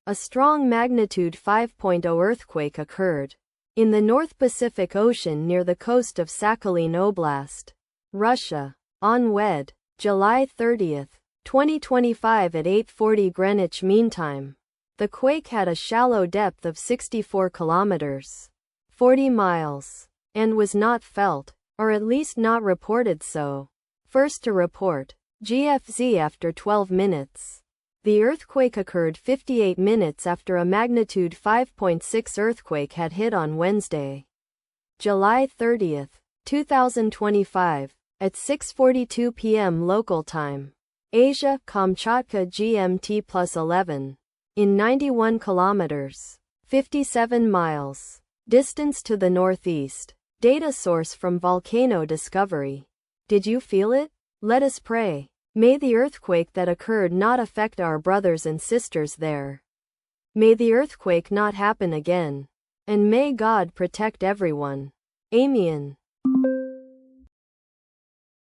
A strong magnitude 5.0 earthquake occurred in the North Pacific Ocean near the coast of Sakhalin Oblast, Russia, on July 30, 2025 at 8:40 Greenwich Mean Time. The quake had a shallow depth of 64 kilometers, 40 miles, and was not felt, or at least not reported so. First to report, GFZ after 12 minutes. The earthquake occurred 58 minutes after a magnitude 5.6 earthquake had hit on Wednesday, July 30, 2025, at 6:42 p.m. local time. Asia, Kamchatka GMT +11. In 91 kilometers, 57 miles, distance to the northeast. Data source from Volcano Discovery. Did you feel it? Let us pray. May the earthquake that occurred not affect our brothers and sisters there. May the earthquake not happen again. And may God protect everyone. Amen.